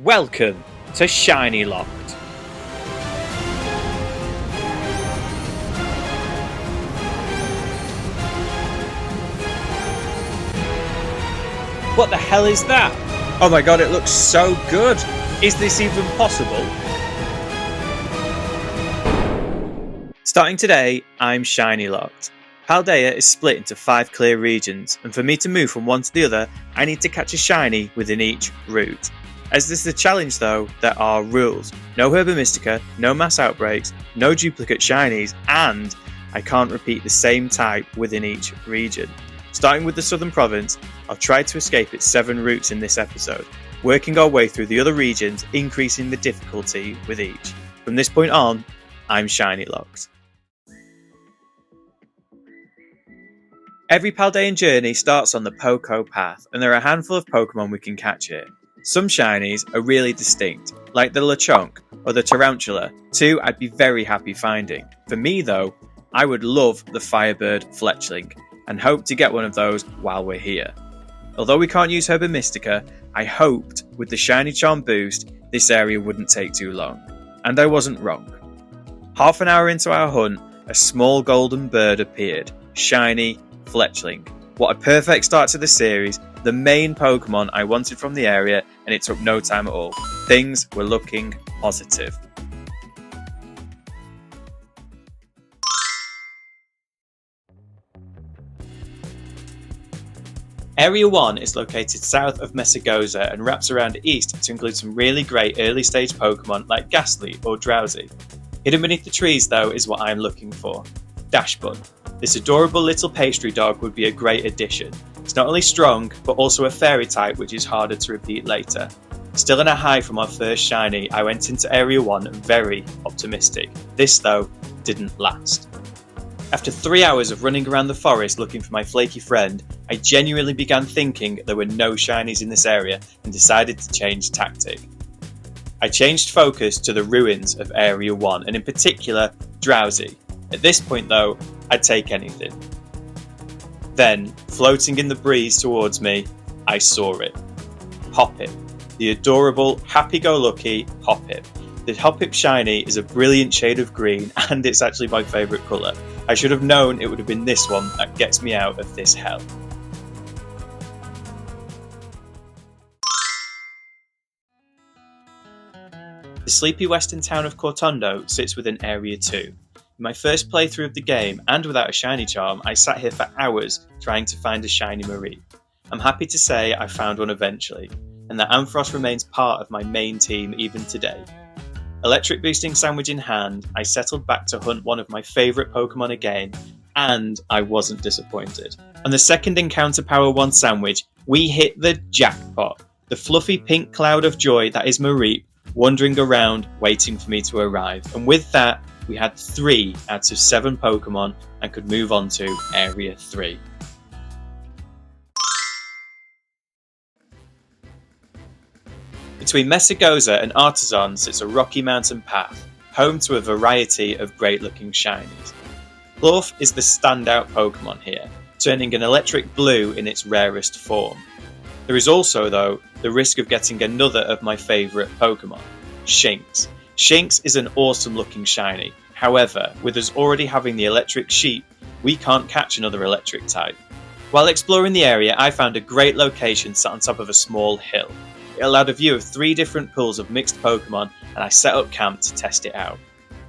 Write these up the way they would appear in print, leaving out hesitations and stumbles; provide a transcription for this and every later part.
Welcome to Shiny Locked. What the hell is that? Oh my god, it looks so good! Is this even possible? Starting today, I'm Shiny Locked. Paldea is split into 5 clear regions, and for me to move from one to the other, I need to catch a shiny within each route. As this is a challenge though, there are rules. No Herba Mystica, no mass outbreaks, no duplicate shinies, and I can't repeat the same type within each region. Starting with the Southern Province, I'll try to escape its 7 routes in this episode, working our way through the other regions, increasing the difficulty with each. From this point on, I'm Shiny Locked. Every Paldean journey starts on the Poco Path, and there are a handful of Pokemon we can catch here. Some shinies are really distinct, like the Lechonk or the Tarantula, 2 I'd be very happy finding. For me though, I would love the Firebird Fletchling, and hope to get one of those while we're here. Although we can't use Herba Mystica, I hoped with the Shiny Charm boost, this area wouldn't take too long. And I wasn't wrong. Half an hour into our hunt, a small golden bird appeared, Shiny Fletchling. What a perfect start to the series, the main Pokemon I wanted from the area, and it took no time at all. Things were looking positive. Area 1 is located south of Messagoza and wraps around east to include some really great early stage Pokemon like Ghastly or Drowsy. Hidden beneath the trees though is what I'm looking for, Dashbun. This adorable little pastry dog would be a great addition. It's not only strong, but also a fairy type which is harder to repeat later. Still on a high from our first shiny, I went into Area 1 very optimistic. This though, didn't last. After 3 hours of running around the forest looking for my flaky friend, I genuinely began thinking there were no shinies in this area and decided to change tactic. I changed focus to the ruins of Area 1 and in particular, Drowsy. At this point though, I'd take anything. Then, floating in the breeze towards me, I saw it. Hoppip. The adorable, happy-go-lucky Hoppip. The Hoppip shiny is a brilliant shade of green and it's actually my favourite colour. I should have known it would have been this one that gets me out of this hell. The sleepy western town of Cortondo sits within Area 2. In my first playthrough of the game, and without a shiny charm, I sat here for hours trying to find a shiny Mareep. I'm happy to say I found one eventually, and that Ampharos remains part of my main team even today. Electric boosting sandwich in hand, I settled back to hunt one of my favourite Pokemon again, and I wasn't disappointed. On the second encounter Power 1 sandwich, we hit the jackpot. The fluffy pink cloud of joy that is Mareep wandering around waiting for me to arrive, and with that, we had 3 out of 7 Pokemon and could move on to Area 3. Between Messagoza and Artisan sits a rocky mountain path, home to a variety of great looking shinies. Clorf is the standout Pokemon here, turning an electric blue in its rarest form. There is also, though, the risk of getting another of my favourite Pokemon, Shinx. Shinx is an awesome looking shiny, however, with us already having the electric sheep, we can't catch another electric type. While exploring the area, I found a great location sat on top of a small hill. It allowed a view of 3 different pools of mixed Pokemon and I set up camp to test it out.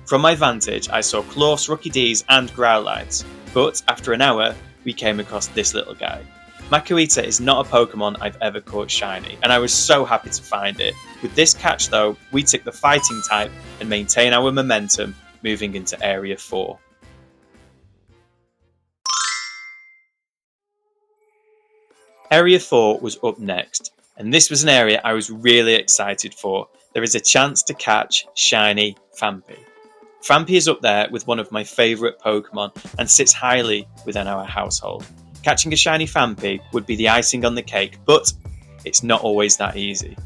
From my vantage, I saw Clorfs, Rookidees and Growlites, but after an hour, we came across this little guy. Makuhita is not a Pokemon I've ever caught shiny, and I was so happy to find it. With this catch though, we took the fighting type and maintain our momentum, moving into Area 4. Area 4 was up next, and this was an area I was really excited for. There is a chance to catch shiny Phanpy. Phanpy is up there with one of my favourite Pokemon and sits highly within our household. Catching a shiny Phanpy would be the icing on the cake, but it's not always that easy.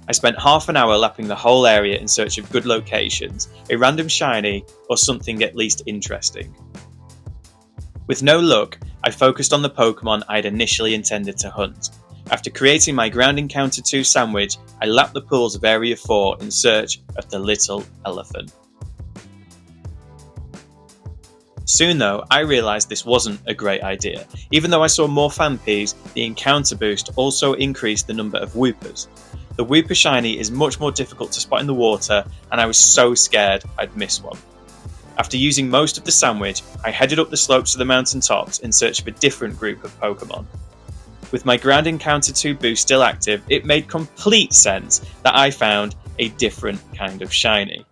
I spent half an hour lapping the whole area in search of good locations, a random shiny, or something at least interesting. With no luck, I focused on the Pokemon I'd initially intended to hunt. After creating my Ground Encounter 2 sandwich, I lapped the pools of Area 4 in search of the little elephant. Soon though, I realised this wasn't a great idea. Even though I saw more Phanpies, the encounter boost also increased the number of Woopers. The Wooper Shiny is much more difficult to spot in the water, and I was so scared I'd miss one. After using most of the sandwich, I headed up the slopes of the mountain tops in search of a different group of Pokemon. With my Ground Encounter 2 boost still active, it made complete sense that I found a different kind of shiny.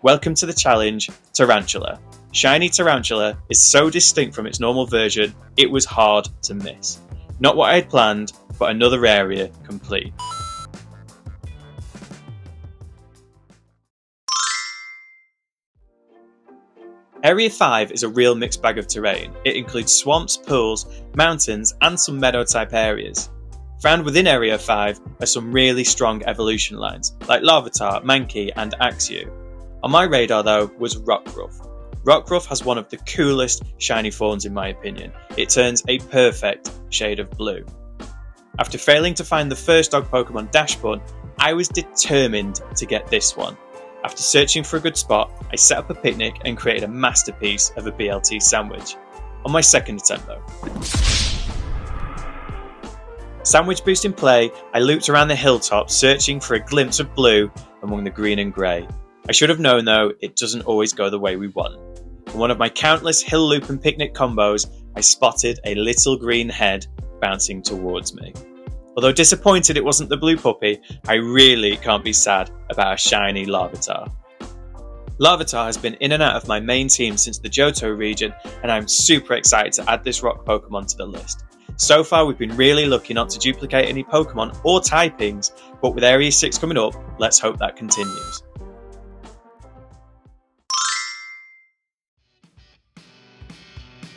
Welcome to the challenge, Tarantula. Shiny Tarantula is so distinct from its normal version, it was hard to miss. Not what I had planned, but another area complete. Area 5 is a real mixed bag of terrain. It includes swamps, pools, mountains, and some meadow-type areas. Found within Area 5 are some really strong evolution lines, like Larvitar, Mankey, and Axew. On my radar though was Rockruff. Rockruff has one of the coolest shiny forms in my opinion. It turns a perfect shade of blue. After failing to find the first dog Pokemon Dashbun, I was determined to get this one. After searching for a good spot, I set up a picnic and created a masterpiece of a BLT sandwich. On my second attempt though. Sandwich boost in play, I looped around the hilltop searching for a glimpse of blue among the green and grey. I should have known though, it doesn't always go the way we want. In one of my countless hill loop and picnic combos, I spotted a little green head bouncing towards me. Although disappointed it wasn't the blue puppy, I really can't be sad about a shiny Larvitar. Larvitar has been in and out of my main team since the Johto region, and I'm super excited to add this rock Pokemon to the list. So far we've been really lucky not to duplicate any Pokemon or typings, but with Area 6 coming up, let's hope that continues.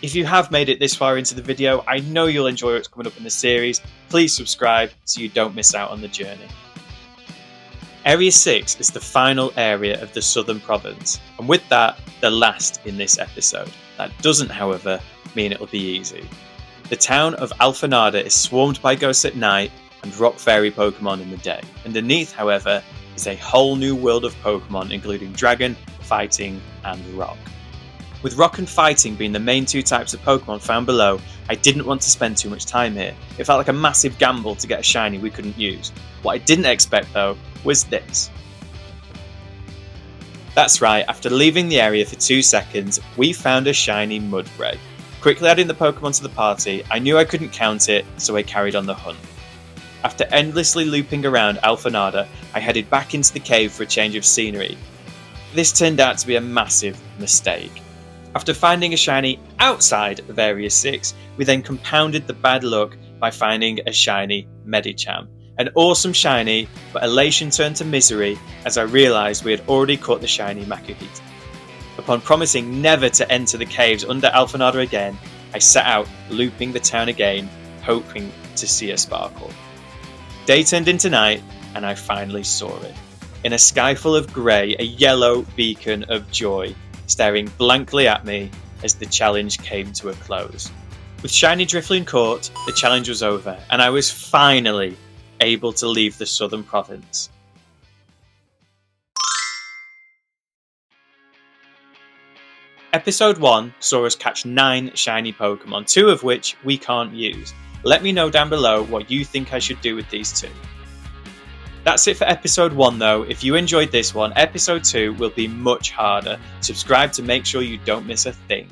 If you have made it this far into the video, I know you'll enjoy what's coming up in the series. Please subscribe so you don't miss out on the journey. Area 6 is the final area of the Southern Province, and with that, the last in this episode. That doesn't, however, mean it'll be easy. The town of Alphanada is swarmed by ghosts at night and rock fairy Pokemon in the day. Underneath, however, is a whole new world of Pokemon, including Dragon, Fighting, and Rock. With Rock and Fighting being the main two types of Pokemon found below, I didn't want to spend too much time here. It felt like a massive gamble to get a shiny we couldn't use. What I didn't expect though was this. That's right, after leaving the area for 2 seconds, we found a shiny Mudbray. Quickly adding the Pokemon to the party, I knew I couldn't count it, so I carried on the hunt. After endlessly looping around Alphanada, I headed back into the cave for a change of scenery. This turned out to be a massive mistake. After finding a shiny outside of Area 6, we then compounded the bad luck by finding a shiny Medicham. An awesome shiny, but elation turned to misery as I realised we had already caught the shiny Makuhita. Upon promising never to enter the caves under Alphanada again, I set out looping the town again, hoping to see a sparkle. Day turned into night, and I finally saw it. In a sky full of grey, a yellow beacon of joy, staring blankly at me as the challenge came to a close. With shiny Drifloon caught, the challenge was over, and I was finally able to leave the Southern Province. Episode 1 saw us catch 9 shiny Pokemon, 2 of which we can't use. Let me know down below what you think I should do with these 2. That's it for episode 1 though. If you enjoyed this one, episode 2 will be much harder. Subscribe to make sure you don't miss a thing.